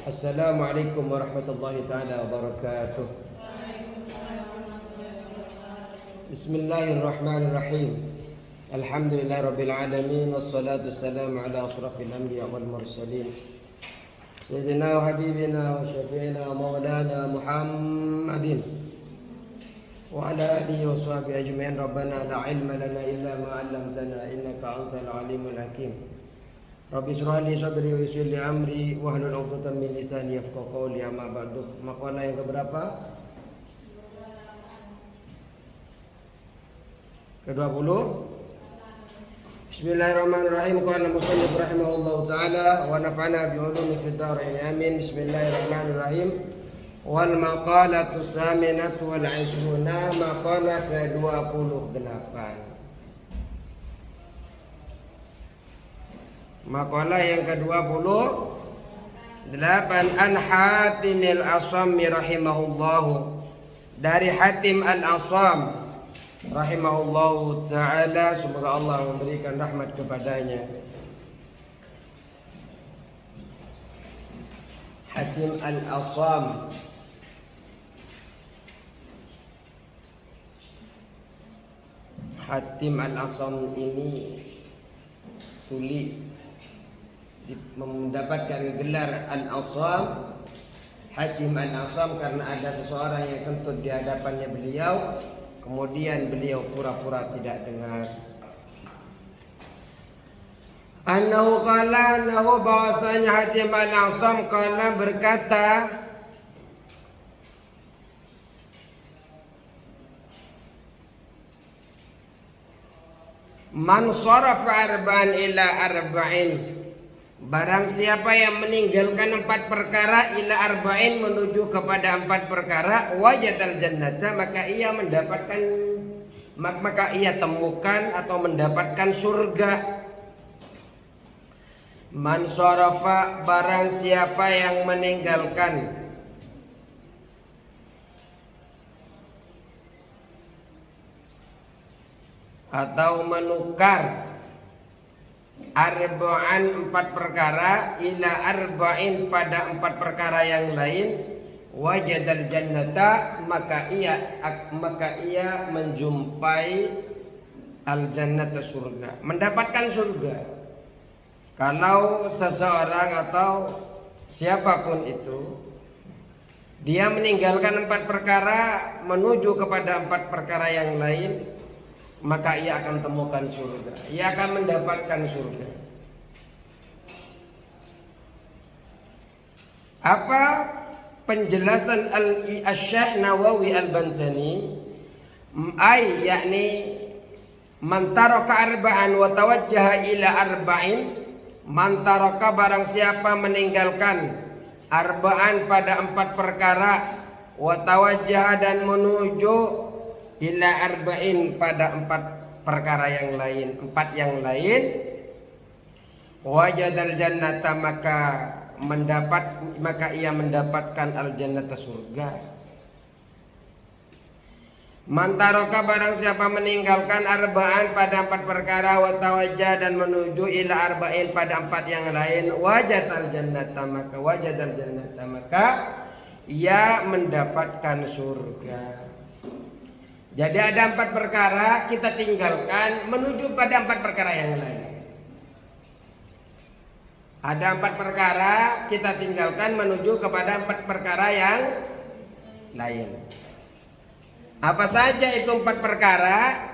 Assalamualaikum warahmatullahi taala wabarakatuh. Bismillahirrahmanirrahim. Alhamdulillahirabbil alamin wassalatu wassalamu ala asyrafil anbiya wal mursalin. Sayyidina wa habibina wa syafi'ina wa maulana Muhammadin wa ala alihi wa sahbihi ajma'in. Rabbana la ilma lana illa ma 'allamtana innaka antal alimul hakim. Rabbi shrah li sadri wa yassir li amri wahlul 'uqdatam min lisani yafqahu qawli. Amma ba'du. Makalah yang keberapa? Ke-20. Bismillahirrahmanirrahim. Qala musannif rahimahullahu taala wa nafa'ana bi ulumi fid dharain amin. Bismillahirrahmanirrahim. Wal maqalatu tsaminatu wal 'ishruna, maqalah ke-28. Makalah yang ke-28 an Hatim al-Asam rahimahullahu, dari Hatim al-Asam rahimahullahu ta'ala, semoga Allah memberikan rahmat kepadanya. Hatim al-Asam Hatim al-Asam ini mendapatkan gelar Al-Asam, Hatim Al-Asam, karena ada seseorang yang kentut di hadapannya beliau, kemudian beliau pura-pura tidak dengar. Annahu qala, annahu, bahwasanya Hatim Al-Asam qala, berkata, man sharafa arba'an ila arba'in, barang siapa yang meninggalkan 4 perkara, ila arba'in, menuju kepada 4 perkara, wajadal jannata, maka ia mendapatkan, maka ia temukan atau mendapatkan surga. Man sharafa, barang siapa yang meninggalkan atau menukar arba'an 4 perkara, ila arba'in, pada 4 perkara yang lain, wajadal jannata, maka ia menjumpai al jannata, surga, mendapatkan surga. Kalau seseorang atau siapapun itu dia meninggalkan 4 perkara menuju kepada 4 perkara yang lain, maka ia akan temukan surga, ia akan mendapatkan surga. Apa penjelasan Al-Syekh Nawawi Al-Bantani? Yakni man taraka arba'an wa tawajjaha ila arba'in, man taraka, barang siapa meninggalkan arba'an, pada 4 perkara, wa tawajjaha, dan menuju ila arba'in, pada 4 perkara yang lain, 4 yang lain, wajadal jannata, maka ia mendapatkan al jannata, surga. Mantaroka, barang siapa meninggalkan arba'an, pada 4 perkara, wa tawajjah, dan menuju ila arba'in, pada 4 yang lain, wajadal jannata, maka ia mendapatkan surga. Jadi ada 4 perkara kita tinggalkan menuju pada 4 perkara yang lain. Ada 4 perkara kita tinggalkan menuju kepada 4 perkara yang lain. Apa saja itu 4 perkara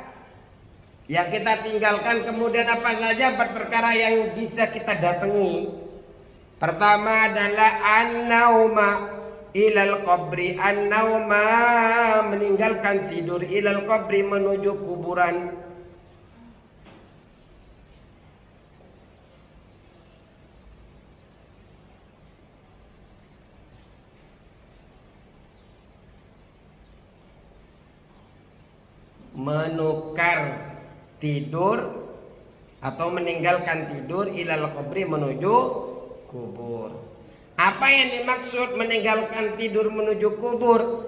yang kita tinggalkan, kemudian apa saja 4 perkara yang bisa kita datangi? Pertama adalah an-nauma ilal qabri, an-nauma, meninggalkan tidur, ilal qabri, menuju kuburan. Menukar tidur atau meninggalkan tidur, ilal qabri, menuju kubur. Apa yang dimaksud meninggalkan tidur menuju kubur?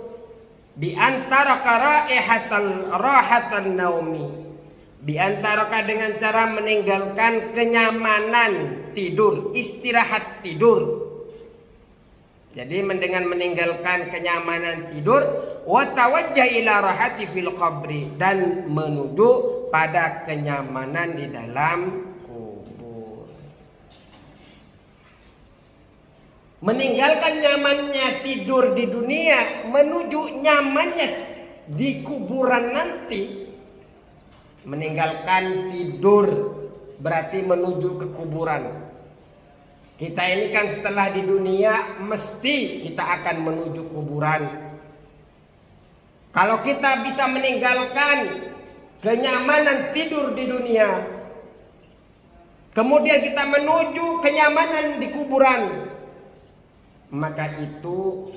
Di antara rahatan naumi, di antara dengan cara meninggalkan kenyamanan tidur, istirahat tidur. Jadi dengan meninggalkan kenyamanan tidur, wa tawajjah ila rahati fil qabri, dan menuju pada kenyamanan di dalam kubur. Meninggalkan nyamannya tidur di dunia menuju nyamannya di kuburan nanti. Meninggalkan tidur berarti menuju ke kuburan. Kita ini kan setelah di dunia mesti kita akan menuju kuburan. Kalau kita bisa meninggalkan kenyamanan tidur di dunia, kemudian kita menuju kenyamanan di kuburan, maka itu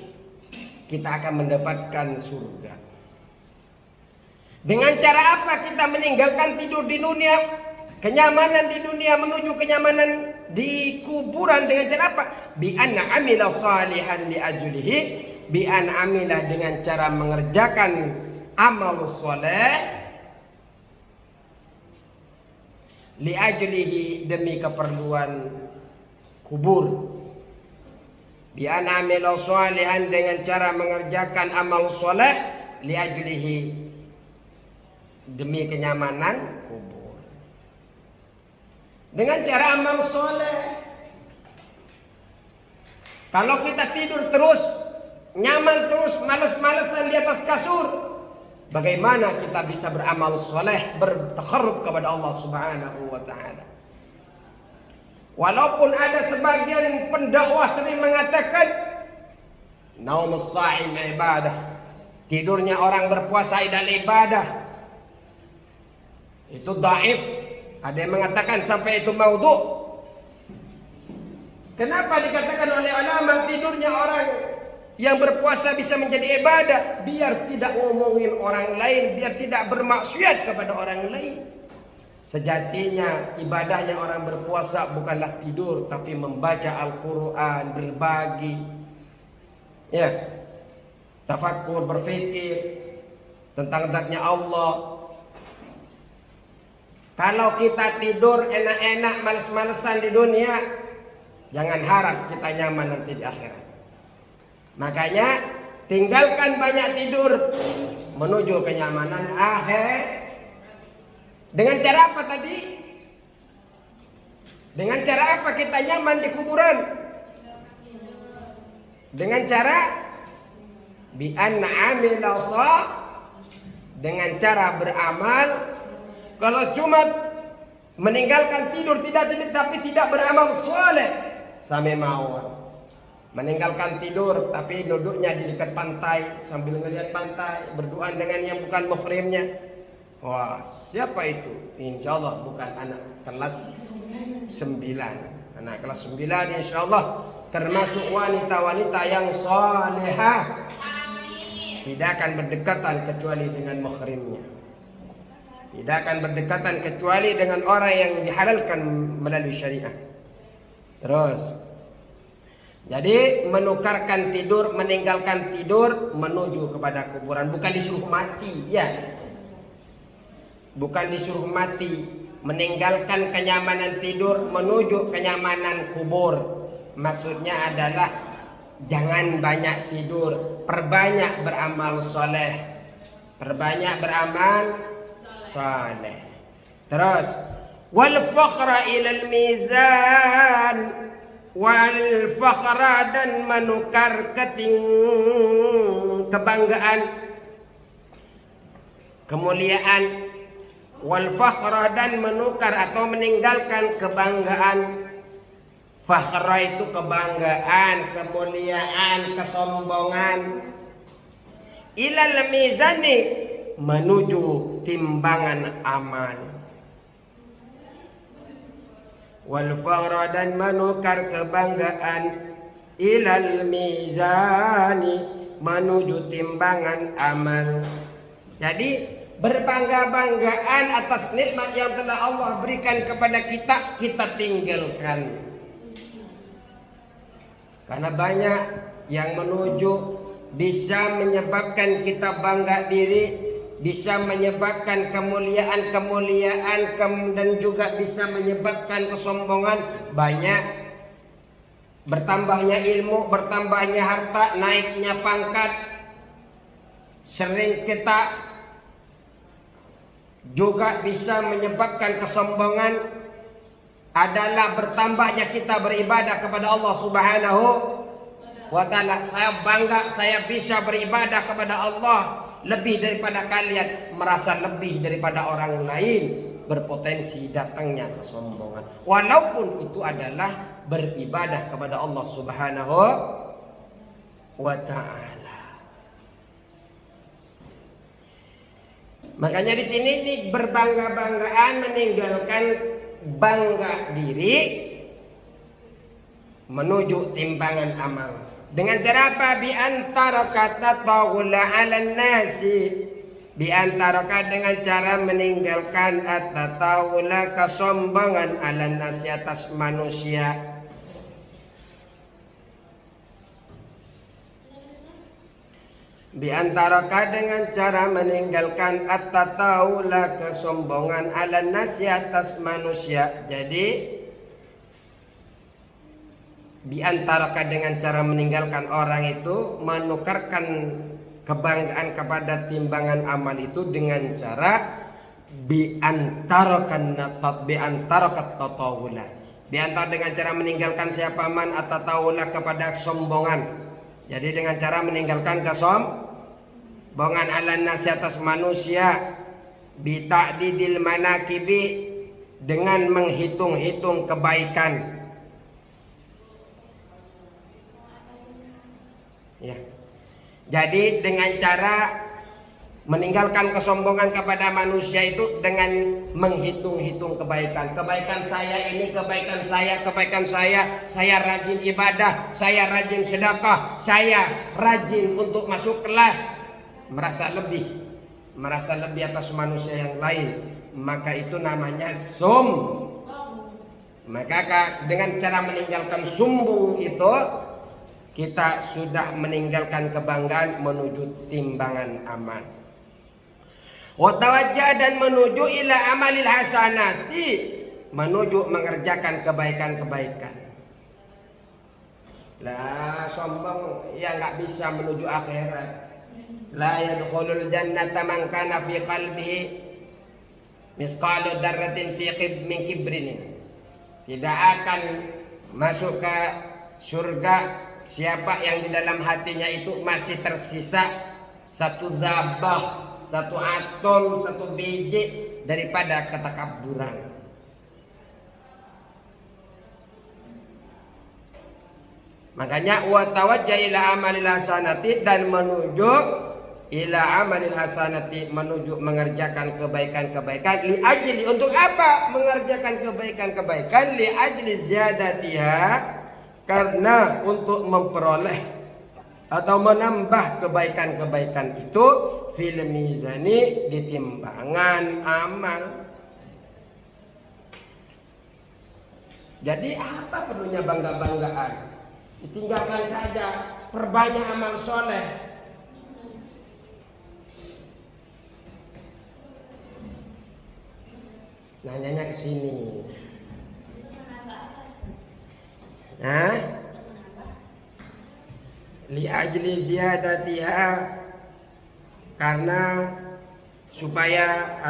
kita akan mendapatkan surga. Dengan cara apa kita meninggalkan tidur di dunia? Kenyamanan di dunia menuju kenyamanan di kuburan dengan cara apa? Bi an amila salihan li ajlihi, bi an amila dengan cara mengerjakan amal soleh li ajlihi demi keperluan kubur. Bi an amila salihan dengan cara mengerjakan amal soleh li ajlihi demi kenyamanan kubur. Dengan cara amal soleh. Kalau kita tidur terus, nyaman terus, males-malesan di atas kasur, bagaimana kita bisa beramal soleh, bertakharrub kepada Allah Subhanahu wa ta'ala? Walaupun ada sebagian pendakwah sering mengatakan naumus sha'im ibadah, tidurnya orang berpuasa adalah ibadah. Itu dhaif. Ada yang mengatakan sampai itu maudhu. Kenapa dikatakan oleh ulama tidurnya orang yang berpuasa bisa menjadi ibadah? Biar tidak ngomongin orang lain, biar tidak bermaksiat kepada orang lain. Sejatinya ibadahnya orang berpuasa bukanlah tidur, tapi membaca Al-Quran, berbagi, ya, tafakkur, berfikir tentang zatnya Allah. Kalau kita tidur enak-enak, males-malesan di dunia, jangan harap kita nyaman nanti di akhirat. Makanya tinggalkan banyak tidur menuju kenyamanan akhir. Dengan cara apa tadi? Dengan cara apa kita nyaman di kuburan? Dengan cara bi an amila sha, dengan cara beramal. Kalau cuma meninggalkan tidur tapi tidak beramal soleh, sampai mau. Meninggalkan tidur tapi duduknya di dekat pantai sambil ngelihat pantai, berdoa dengan yang bukan muhrimnya. Wah, siapa itu? Insya Allah bukan anak kelas 9. Anak kelas 9 insya Allah termasuk wanita-wanita yang solehah. Tidak akan berdekatan kecuali dengan muhrimnya. Tidak akan berdekatan kecuali dengan orang yang dihalalkan melalui syariah. Terus, jadi menukarkan tidur, meninggalkan tidur menuju kepada kuburan, bukan disuruh mati, ya. Bukan disuruh mati, meninggalkan kenyamanan tidur menuju kenyamanan kubur. Maksudnya adalah jangan banyak tidur, perbanyak beramal soleh, perbanyak beramal saleh. Terus wal fakhra ilal mizan, wal fakhra dan menukar kebanggaan, kemuliaan. Wal fakhra dan menukar atau meninggalkan kebanggaan. Fakhra itu kebanggaan, kemuliaan, kesombongan. Ilal mizani menuju timbangan amal. Wal fakhra dan menukar kebanggaan ilal mizani menuju timbangan amal. Jadi berbangga-banggaan atas nikmat yang telah Allah berikan kepada kita, kita tinggalkan. Karena banyak yang menuju bisa menyebabkan kita bangga diri, bisa menyebabkan kemuliaan dan juga bisa menyebabkan kesombongan. Banyak bertambahnya ilmu, bertambahnya harta, naiknya pangkat. Sering kita juga bisa menyebabkan kesombongan adalah bertambahnya kita beribadah kepada Allah Subhanahu wa ta'ala. Saya bangga, saya bisa beribadah kepada Allah lebih daripada kalian, merasa lebih daripada orang lain, berpotensi datangnya kesombongan. Walaupun itu adalah beribadah kepada Allah Subhanahu wa ta'ala. Makanya di sini nih berbangga-banggaan, meninggalkan bangga diri menuju timbangan amal. Dengan cara apa? Bi antara kata tawula 'alan nasi. Bi antara dengan cara meninggalkan at-tatawula, kesombongan, 'alan nasi, atas manusia. Bi antara dengan cara meninggalkan at-tatawula, kesombongan, 'alan nasi, atas manusia. Jadi di antara dengan cara meninggalkan orang itu menukarkan kebanggaan kepada timbangan amal itu dengan cara bi antara tatawula. Di antara dengan cara meninggalkan siapa man at-tatawula, kepada kesombongan. Jadi dengan cara meninggalkan kesombongan, 'alan nasi, atas manusia. Bi ta'didil manakibi, dengan menghitung-hitung kebaikan. Ya. Jadi dengan cara meninggalkan kesombongan kepada manusia itu dengan menghitung-hitung kebaikan. Kebaikan saya ini, kebaikan saya rajin ibadah, saya rajin sedekah, saya rajin untuk masuk kelas. Merasa lebih atas manusia yang lain. Maka itu namanya Maka dengan cara meninggalkan sombong itu, kita sudah meninggalkan kebanggaan menuju timbangan amal. Wa tawajjah, dan menuju ila amalil hasanati, menuju mengerjakan kebaikan-kebaikan. Lah sombong ya nggak bisa menuju akhirat. La yadkhulul jannata man kana fi qalbihi misqalu dzarratin min kibrin. Tidak akan masuk ke surga siapa yang di dalam hatinya itu masih tersisa satu dzabah, satu atom, satu biji daripada ketakaburan. Makanya wa tawajjah ila amalil hasanati, dan menuju ila amalil hasanati, menuju mengerjakan kebaikan-kebaikan. Li ajli, untuk apa mengerjakan kebaikan-kebaikan? Li ajli ziyadatiha, karena untuk memperoleh atau menambah kebaikan-kebaikan itu fil mizani, di timbangan amal. Jadi apa perlunya bangga-banggaan? Ditinggalkan saja, perbanyak amal soleh. Nanyanya ke sini. Li ajli ziyadatiha, karena supaya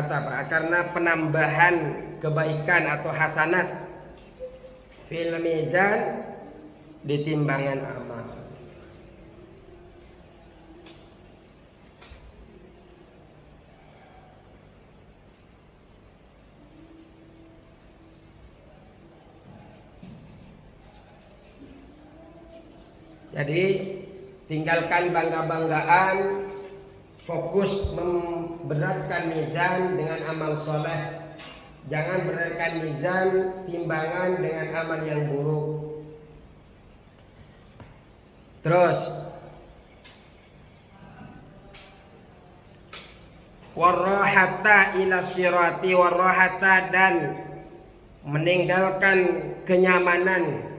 karena penambahan kebaikan atau hasanat fil mizan, di timbangan amal. Jadi tinggalkan bangga-banggaan, fokus memberatkan mizan dengan amal soleh. Jangan beratkan mizan, timbangan dengan amal yang buruk. Terus warahata ila sirati, warahata, dan meninggalkan kenyamanan.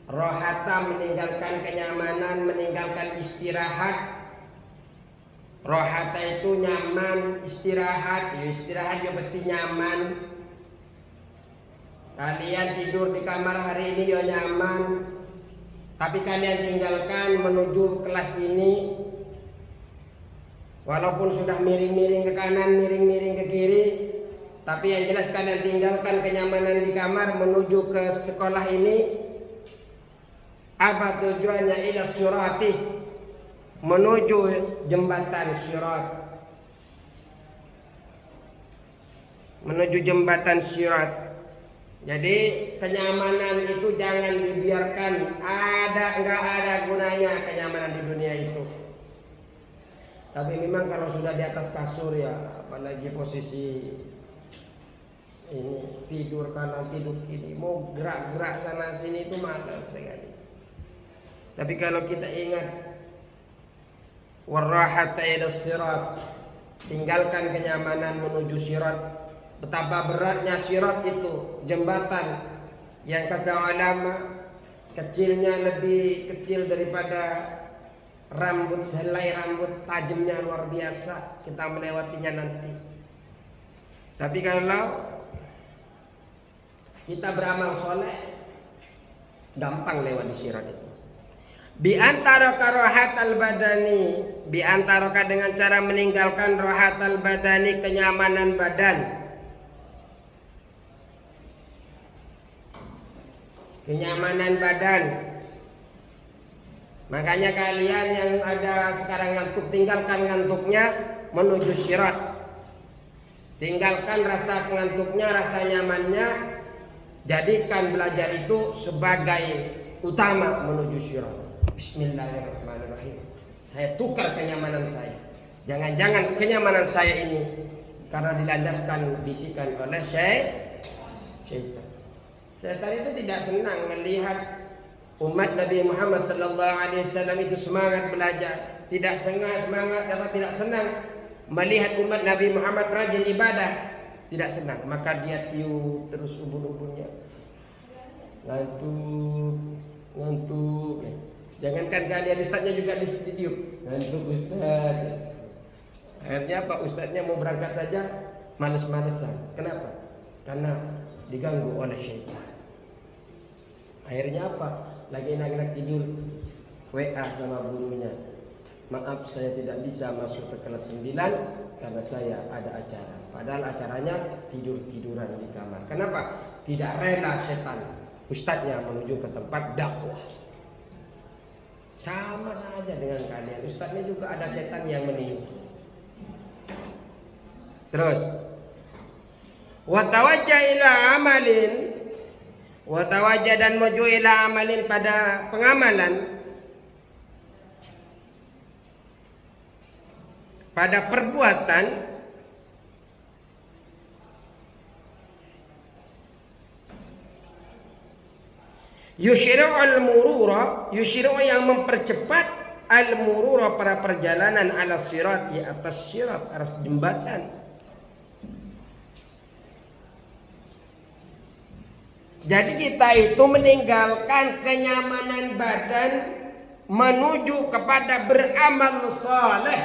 Rohata, meninggalkan kenyamanan, meninggalkan istirahat. Rohata itu nyaman, istirahat. Ya istirahat ya pasti nyaman. Kalian tidur di kamar hari ini ya nyaman. tapi kalian tinggalkan menuju kelas ini, walaupun sudah miring-miring ke kanan, miring-miring ke kiri, tapi yang jelas kalian tinggalkan kenyamanan di kamar menuju ke sekolah ini. Apa tujuannya? Ila syirati, menuju jembatan syirat, menuju jembatan syirat. Jadi kenyamanan itu jangan dibiarkan, nggak ada gunanya kenyamanan di dunia itu. Tapi memang kalau sudah di atas kasur ya, apalagi posisi ini tidur kanan tidur kiri, mau gerak-gerak sana sini itu malas sekali. Tapi kalau kita ingat warahata ila sirat, tinggalkan kenyamanan menuju sirat. Betapa beratnya sirat itu, jembatan yang kata ulama kecilnya lebih kecil daripada rambut selai rambut, tajamnya luar biasa, kita melewatinya nanti. Tapi kalau kita beramal soleh, gampang lewat di sirat itu. Bi antara rohatal badani, bi antara dengan cara meninggalkan rohatal badani, kenyamanan badan. Kenyamanan badan. Makanya kalian yang ada sekarang ngantuk, tinggalkan ngantuknya menuju syirat. Tinggalkan rasa ngantuknya, rasa nyamannya, jadikan belajar itu sebagai utama menuju syirat. Bismillahirrahmanirrahim. Saya tukar kenyamanan saya. Jangan-jangan kenyamanan saya ini karena dilandaskan bisikan oleh syaitan. Setan itu tidak senang melihat umat Nabi Muhammad SAW itu semangat belajar, tidak senang melihat umat Nabi Muhammad rajin ibadah, tidak senang. Maka dia tiup terus ubun-ubunnya, ngantuk. Jangankan kalian, ustadznya juga ditiup, ngantuk ustadz. Akhirnya apa? Ustadznya mau berangkat saja males-malesan. Kenapa? Karena diganggu oleh syaitan. Akhirnya apa? Lagi enak-enak tidur, WA sama gurunya, maaf saya tidak bisa masuk ke kelas 9 karena saya ada acara. Padahal acaranya tidur-tiduran di kamar. Kenapa? Tidak rela setan ustadznya menuju ke tempat dakwah. Sama saja dengan kalian, ustadznya juga ada setan yang menipu. Terus watawajjah ila amalin, watawajjah dan maju ila amalin, pada pengamalan, pada perbuatan, yusyri'u al-murura, yusyri'u yang mempercepat al-murura para perjalanan ala sirat, di atas sirat, atas jembatan. Jadi kita itu meninggalkan kenyamanan badan menuju kepada beramal saleh,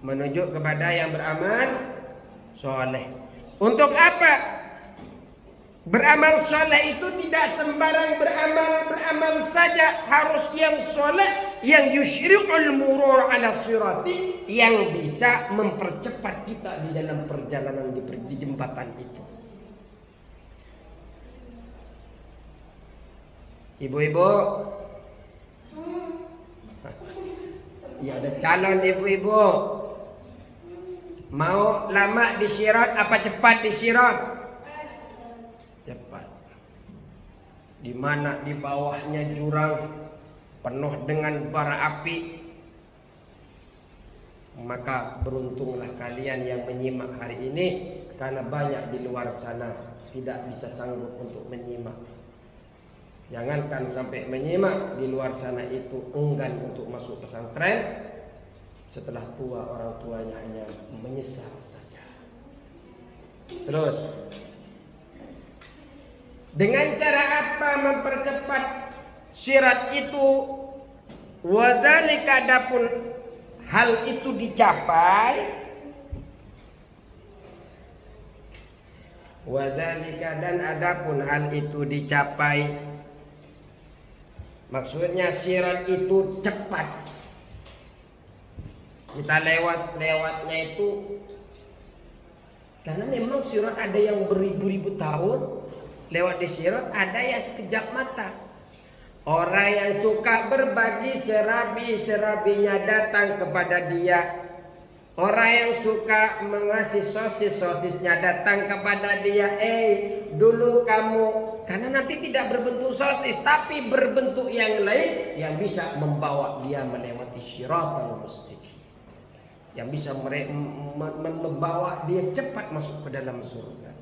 menuju kepada yang beramal saleh. Untuk apa? Beramal saleh itu tidak sembarang beramal saja, harus yang saleh, yang yusyri'ul murur ala sirati, yang bisa mempercepat kita di dalam perjalanan di jembatan itu. Ibu-ibu, ya ada calon ibu-ibu, mau lama di sirat apa cepat di sirat? Cepat. Di mana di bawahnya jurang penuh dengan bara api, maka beruntunglah kalian yang menyimak hari ini, karena banyak di luar sana tidak bisa sanggup untuk menyimak. Jangankan sampai menyimak, di luar sana itu enggan untuk masuk pesantren. Setelah tua, orang tuanya hanya menyesal saja. Terus, dengan cara apa mempercepat syirat itu? Wadzalika, adapun hal itu dicapai, wadzalika dan adapun hal itu dicapai, Maksudnya sirat itu cepat. Kita lewatnya itu karena memang sirat ada yang beribu-ribu tahun lewat di sirat, ada yang sekejap mata. Orang yang suka berbagi serabinya datang kepada dia. Orang yang suka mengasih sosisnya datang kepada dia. Dulu kamu, karena nanti tidak berbentuk sosis tapi berbentuk yang lain yang bisa membawa dia melewati Shiratal Mustaqim, yang bisa membawa dia cepat masuk ke dalam surga.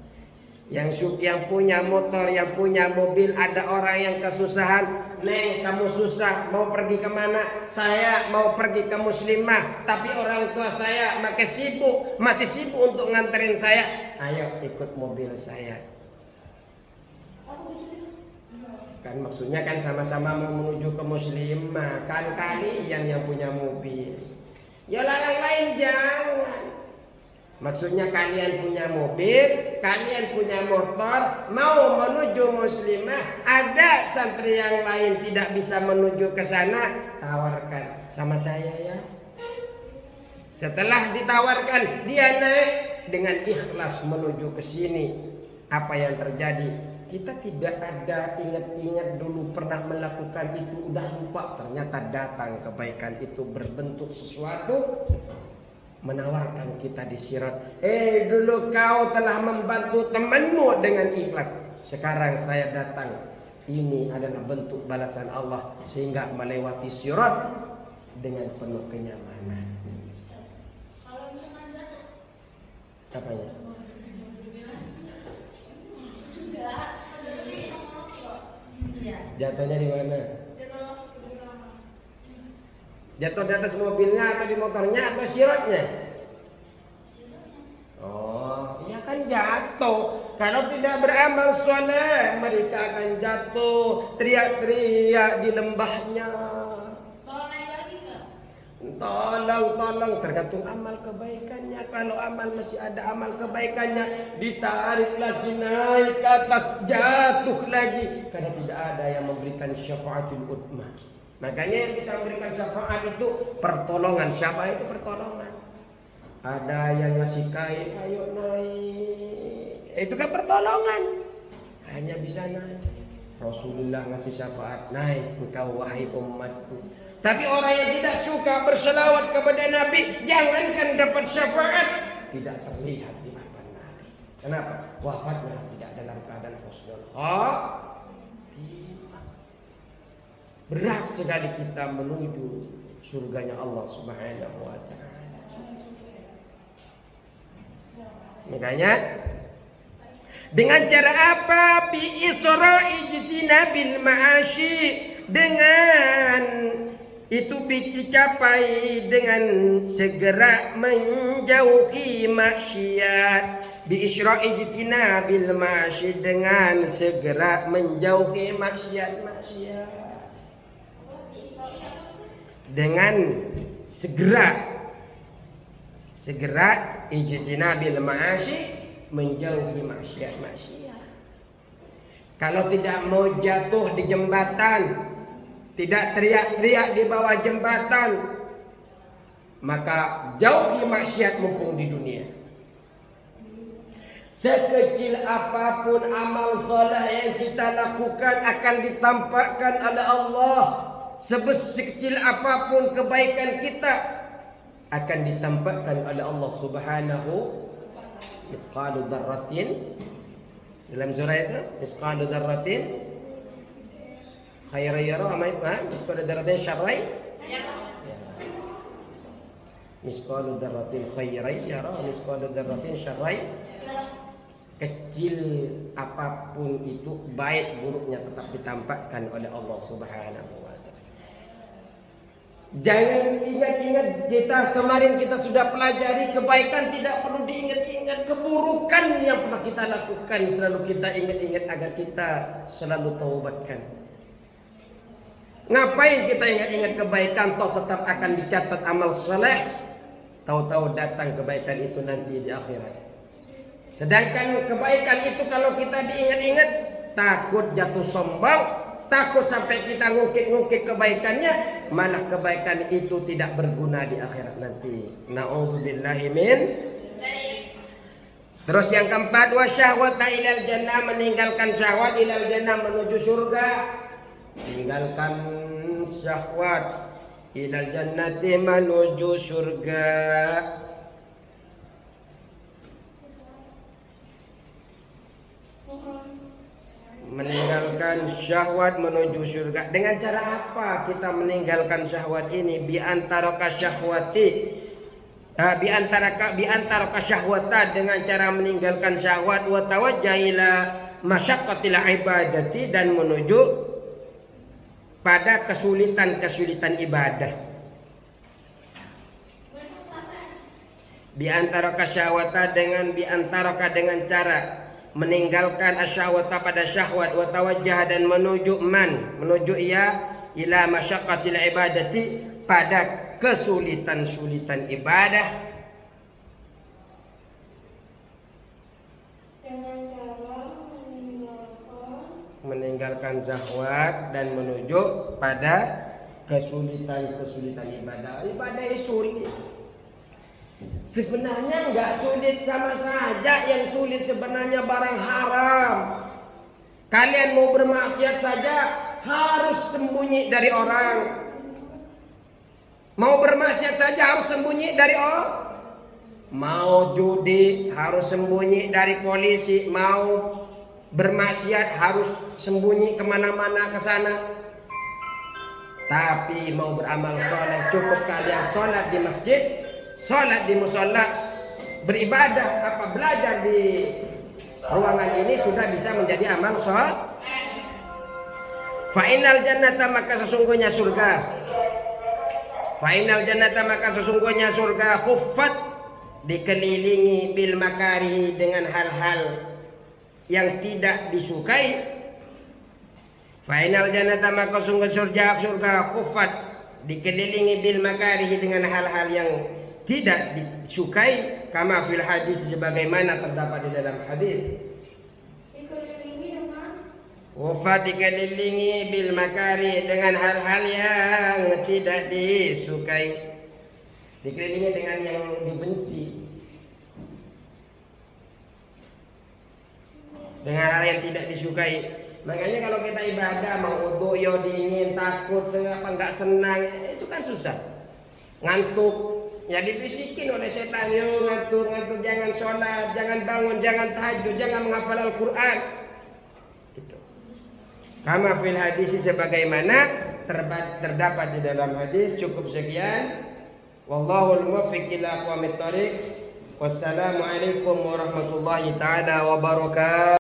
Yang punya motor, yang punya mobil, ada orang yang kesusahan. Neng, kamu susah, mau pergi kemana? Saya mau pergi ke Muslimah, tapi orang tua saya masih sibuk untuk nganterin saya. Ayo ikut mobil saya. Kan maksudnya kan sama-sama mau menuju ke Muslimah. Kan kalian yang punya mobil. Ya larang lain jangan. Maksudnya kalian punya mobil, kalian punya motor, mau menuju Muslimah, ada santri yang lain tidak bisa menuju ke sana, tawarkan sama saya ya. Setelah ditawarkan, dia naik dengan ikhlas menuju ke sini. Apa yang terjadi? Kita tidak ada ingat-ingat dulu pernah melakukan itu, udah lupa. Ternyata datang kebaikan itu berbentuk sesuatu, menawarkan kita di sirat. Dulu kau telah membantu temanmu dengan ikhlas. Sekarang saya datang. Ini adalah bentuk balasan Allah sehingga melewati sirat dengan penuh kenyamanan. Kalau misalkan jatuh, Apanya? Jatuhnya di mana? Jatuh di atas mobilnya atau di motornya atau siratnya? Oh, ya kan jatuh. Kalau tidak beramal soleh, mereka akan jatuh, teriak-teriak di lembahnya. kalau naik lagi enggak? Tolong, tergantung amal kebaikannya. Kalau amal masih ada amal kebaikannya, ditarik lagi naik ke atas, jatuh lagi. Karena tidak ada yang memberikan syafaatul udmah. Makanya yang bisa memberikan syafaat itu pertolongan. Syafaat itu pertolongan. Ada yang ngasih kain, ayo naik. Itu kan pertolongan. Hanya bisa naik. Rasulullah ngasih syafaat, naik engkau wahai umatku. Tapi orang yang tidak suka berselawat kepada Nabi, jangankan dapat syafaat, tidak terlihat di hadapan Nabi. Kenapa? Wafatnya tidak dalam keadaan husnul khatimah. Berat sekali kita menuju surganya Allah Subhanahu wa ta'ala. Makanya dengan cara apa? Bi isra'i bil ma'ashi, dengan itu dicapai dengan segera menjauhi maksiat. Bi isra'i bil ma'ashi, dengan segera menjauhi maksiat. Dengan segera ijtinabil ma'asi, menjauhi maksiat. Kalau tidak mau jatuh di jembatan, tidak teriak-teriak di bawah jembatan, maka jauhi maksiat mumpung di dunia. Sekecil apapun amal soleh yang kita lakukan akan ditampakkan oleh Allah. Sekecil apapun kebaikan kita akan ditampakkan oleh Allah Subhanahu. Misqalu dzarratin, dalam surah itu misqalu dzarratin khairan yara, misqalu dzarratin syarran misqalu dzarratin khairan yara, misqalu dzarratin syarran. Kecil apapun itu, baik buruknya tetap ditampakkan oleh Allah Subhanahu wa ta'ala. Jangan ingat-ingat, kita sudah pelajari kebaikan tidak perlu diingat-ingat. Keburukan yang pernah kita lakukan selalu kita ingat-ingat agar kita selalu taubatkan. Ngapain kita ingat-ingat kebaikan, toh tetap akan dicatat amal soleh. Tahu-tahu datang kebaikan itu nanti di akhirat. Sedangkan kebaikan itu kalau kita diingat-ingat, takut jatuh sombong, takut sampai kita ngungkit-ngungkit kebaikannya, malah kebaikan itu tidak berguna di akhirat nanti. Na'udzubillahi min. Terus yang keempat, wasyahwata ilal jannah, meninggalkan syahwat ilal jannah menuju surga. Tinggalkan syahwat ilal jannati menuju surga. Meninggalkan syahwat menuju surga. Dengan cara apa kita meninggalkan syahwat ini? Bi antara syahwata, dengan cara meninggalkan syahwat, wa tawajjah ila masyaqqatil ibadati, dan menuju pada kesulitan-kesulitan ibadah. Bi antara syahwata, dengan cara meninggalkan asyahwata pada syahwat, wa tawajjah, dan menuju ila masyaqqatil ibadati, pada kesulitan-sulitan ibadah. Dengan cara meninggalkan syahwat dan menuju pada kesulitan-kesulitan ibadah. Ibadah itu sulit. Sebenarnya enggak sulit sama saja, yang sulit sebenarnya barang haram. Kalian mau bermaksiat saja harus sembunyi dari orang. Mau bermaksiat saja harus sembunyi dari orang. Mau judi harus sembunyi dari polisi. Mau bermaksiat harus sembunyi kemana-mana ke sana. Tapi mau beramal soleh, cukup kalian sholat di masjid, sholat di musola, beribadah, belajar di ruangan ini sudah bisa menjadi amal soleh. Fa'inal jannata, maka sesungguhnya surga. Fa'inal jannata, maka sesungguhnya surga, khuffat, dikelilingi bil makarihi, dengan hal-hal yang tidak disukai. Fa'inal jannata, maka surga khuffat, dikelilingi bil makarihi, dengan hal-hal yang tidak disukai. Kama fil hadis, sebagaimana terdapat di dalam hadis. Wafat, dikelilingi bil makari, dengan hal-hal yang tidak disukai. Dikelilingi dengan yang dibenci, dengan hal yang tidak disukai. Makanya kalau kita ibadah mau wudu yo dingin, takut, enggak senang, itu kan susah. Ngantuk, ya dibisikin oleh setan, yo ngantuk, jangan sholat, jangan bangun, jangan tahajud, jangan menghafal Al-Quran. Kama fil hadis, sebagaimana terdapat di dalam hadis. Cukup sekian. Wallahul muwaffiq ila aqwamit thoriq. Wassalamualaikum warahmatullahi taala wabarakatuh.